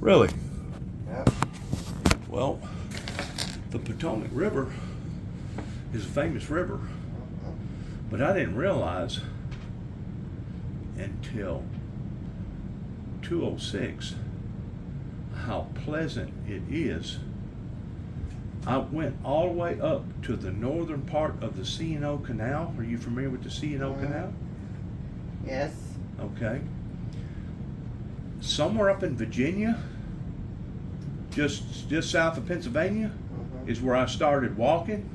Really? Yep. Well, the Potomac River is a famous river, but I didn't realize until 206 how pleasant it is. I went all the way up to the northern part of the C&O Canal. Are you familiar with the C&O Canal? Yes. Okay. Somewhere up in Virginia, just south of Pennsylvania, is where I started walking.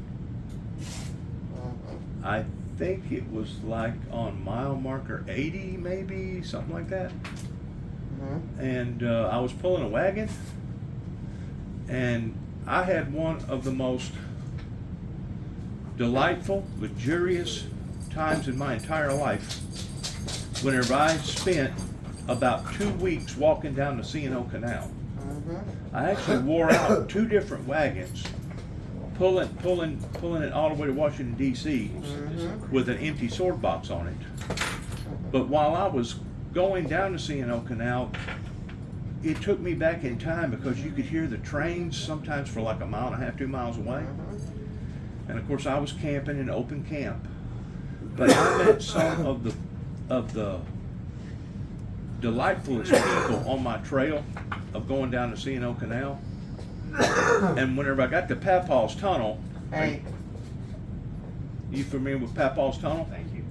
I think it was like on mile marker 80, maybe, something like that. And I was pulling a wagon, and I had one of the most delightful, luxurious times in my entire life whenever I spent about 2 weeks walking down the C&O Canal. I actually wore out 2 different wagons, pulling it all the way to Washington, D.C. with an empty sword box on it. But while I was going down the C&O Canal, it took me back in time because you could hear the trains sometimes for like a mile and a half, 2 miles away. And of course I was camping in open camp. But I met some of the delightfulest people on my trail of going down the C&O Canal. And whenever I got to Pep-Po Tunnel, Hey. You familiar with Pep-Po Tunnel? Thank you.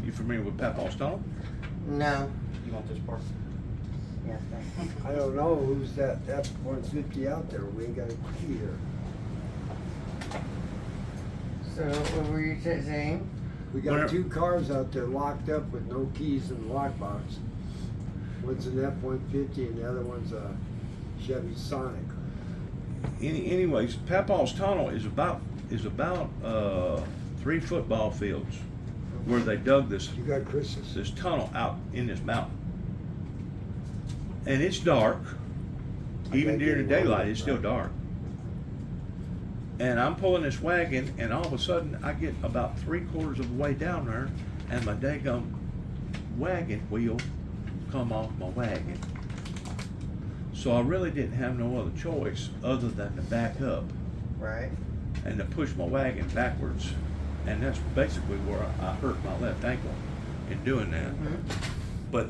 You familiar with Pep-Po Tunnel? No. You want this part? Yes. I don't know who's that F-150 out there. We ain't got a key here. So what were you saying? We got 2 cars out there locked up with no keys in the lockbox. One's an F-150 and the other one's a Chevy Sonic. Anyways, Pep-Po Tunnel is about 3 football fields where they dug this You got Chris's? this tunnel out in this mountain. And it's dark. Even during the daylight, it's still dark. And I'm pulling this wagon, and all of a sudden, I get about 3/4 of the way down there, and my daggum wagon wheel come off my wagon. So I really didn't have no other choice other than to back up Right. and to push my wagon backwards. And that's basically where I hurt my left ankle in doing that. But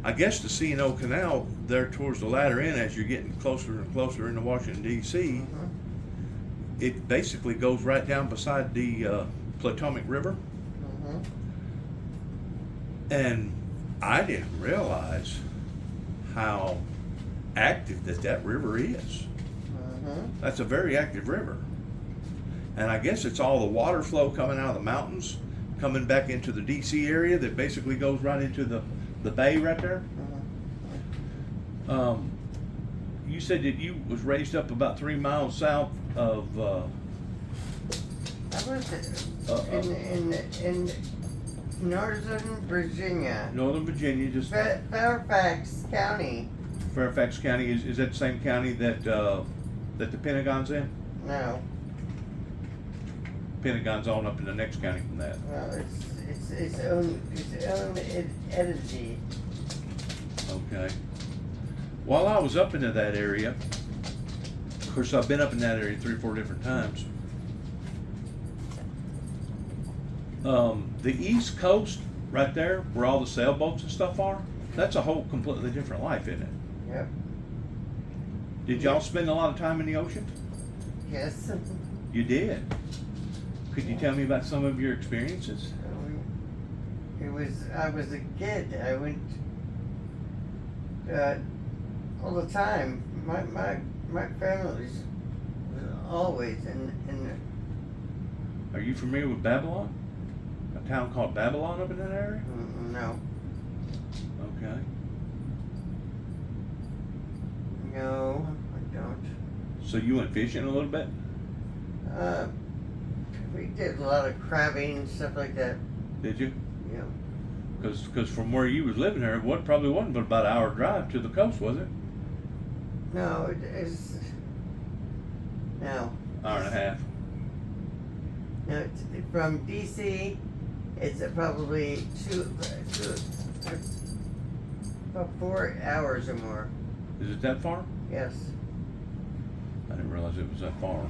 I guess the C&O Canal there towards the latter end, as you're getting closer and closer into Washington, D.C., it basically goes right down beside the Plotomic River. And I didn't realize how active that river is. That's a very active river. And I guess it's all the water flow coming out of the mountains, coming back into the D.C. area that basically goes right into the bay right there. You said that you was raised up about 3 miles south of I was in Northern Virginia. Northern Virginia, just Fairfax County. Fairfax County. Is that the same county that the Pentagon's in? No. Pentagon's on up in the next county from that. Well, it's its own entity. Okay. While I was up into that area, of course I've been up in that area 3 or 4 different times. The East Coast, right there, where all the sailboats and stuff are, that's a whole completely different life, isn't it? Yep. Did y'all spend a lot of time in the ocean? Yes. You did. Could you tell me about some of your experiences? I was a kid. I went all the time. My family's always in. Are you familiar with Babylon? A town called Babylon up in that area? No. Okay. No, I don't. So you went fishing a little bit? We did a lot of crabbing and stuff like that. Did you? Yeah. Because from where you was living there, it probably wasn't but about an hour drive to the coast, was it? No, it's no. Hour and a half. No, it's from DC. It's probably About 4 hours or more. Is it that far? Yes. I didn't realize it was that far.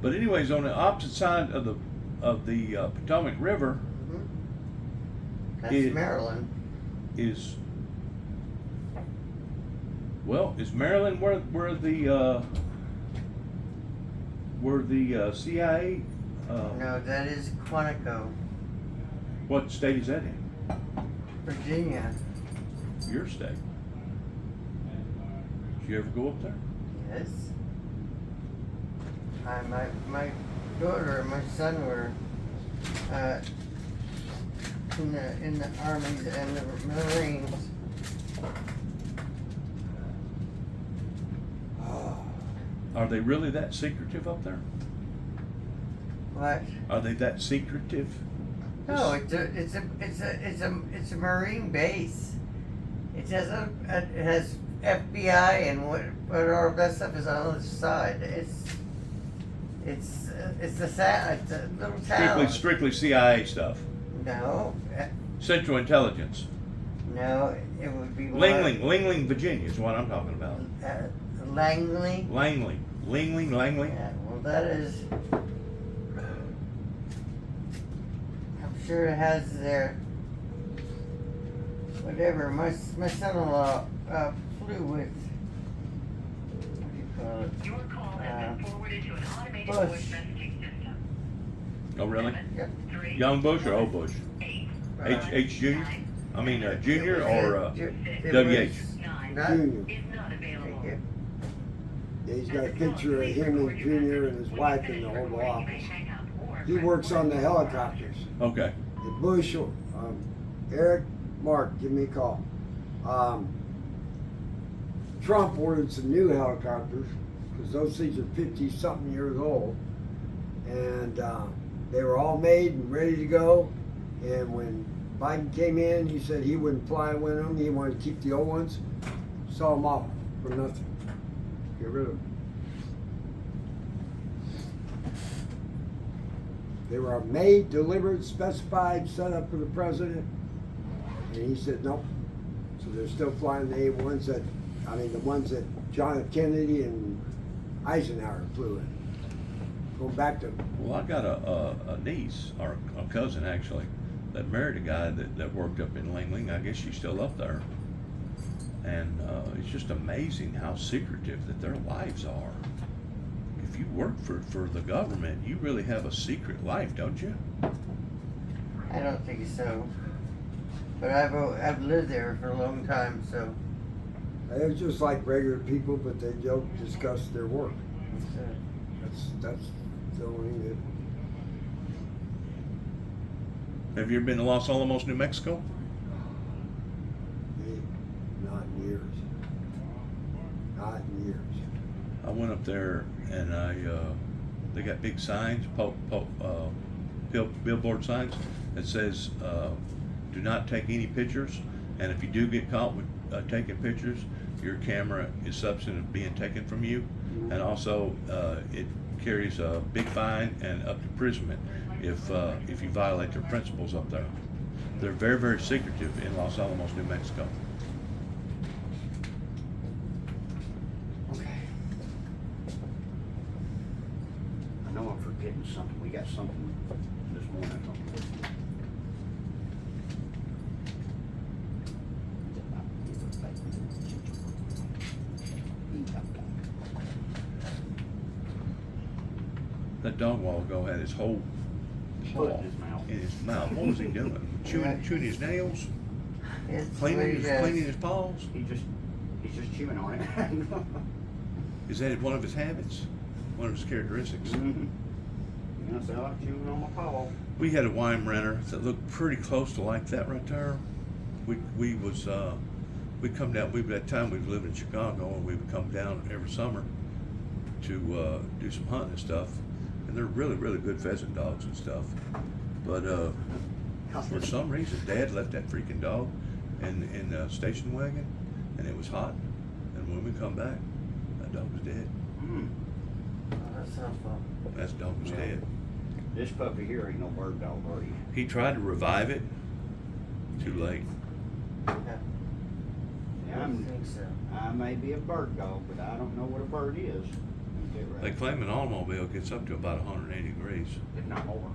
But anyways, on the opposite side of the Potomac River That's Maryland. is Maryland where the CIA? No, that is Quantico, What state is that in? Virginia. Your state. Did you ever go up there? Yes. My daughter and my son were in the armies and the Marines. Are they really that secretive up there? What? Are they that secretive? No, it's a Marine base. It has FBI and what all that stuff is on the other side. It's a little town. Strictly CIA stuff. No, Central Intelligence. no, it would be Langling, Virginia is what I'm talking about. Langley. Langley. Yeah, well, that is. I'm sure it has their. Whatever. My son-in-law flew with. What do you call it? Your call has been forwarded to an automated Bush. voice messaging system. Oh, really? Yep. Young Bush or old Bush? H Junior? I mean Junior or WH? Not, Junior. Is not available. thank you. Yeah, he's got a picture of him and Junior and his wife in the Oval Office. He works on the helicopters. Okay. The Bush, Eric, Mark, give me a call. Trump ordered some new helicopters because those things are 50-something years old, and they were all made and ready to go. And when Biden came in, he said he wouldn't fly with them. He wanted to keep the old ones. Saw them off for nothing. Get rid of them. They were made, delivered, specified, set up for the president. And he said, nope. So they're still flying the A1s the ones that John F. Kennedy and Eisenhower flew in. Going back to. Well, I got a niece, or a cousin actually, that married a guy that worked up in Langling. I guess she's still up there. And it's just amazing how secretive that their lives are. If you work for the government, you really have a secret life, don't you? I don't think so. But I've lived there for a long time, so. They're just like regular people, but they don't discuss their work. That's the only thing Have you ever been to Los Alamos, New Mexico? not in years. Not in years. I went up there and they got big signs, billboard signs that says, do not take any pictures, and if you do get caught with taking pictures, your camera is subject to being taken from you, and also it carries a big fine and up to imprisonment if you violate their principles up there. They're very, very secretive in Los Alamos, New Mexico. Okay. I know I'm forgetting something. We got something this morning. That dog a while ago had his whole Foot paw in his mouth. in his mouth. What was he doing? Chewing his nails? It's Cleaning what he his paws? He's just chewing on it. Is that one of his habits? One of his characteristics? Mm-hmm. You know, so I'm chewing on my paw. We had a wine renner that looked pretty close to like that right there. We come down. At that time we lived in Chicago, and we would come down every summer to do some hunting and stuff. And they're really, really good pheasant dogs and stuff. But for some reason, Dad left that freaking dog in the station wagon, and it was hot. And when we come back, that dog was dead. Mm. Oh, that's not fun. That dog was dead. This puppy here ain't no bird dog, are you? He tried to revive it. Too late. Yeah, I think so. I may be a bird dog, but I don't know what a bird is. Okay, They right. claim an automobile gets up to about 180 degrees. If not more.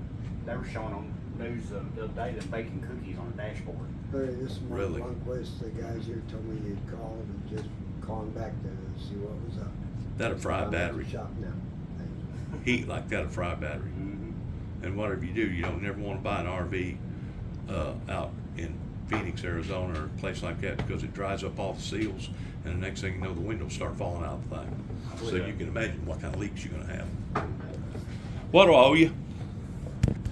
They were showing on news the other day them baking cookies on a dashboard. Larry, this is Really? Mark Lundquist. The guys here told me you'd called and just calling back to see what was up. That'll fry a I'm at the battery. shop now. Thanks. Heat like that'll fry a battery. Mm-hmm. And whatever you do, you don't never want to buy an RV out in Phoenix, Arizona, or a place like that, because it dries up all the seals, and the next thing you know, the windows start falling out of the thing. So Yeah. you can imagine what kind of leaks you're going to have. What do I owe you?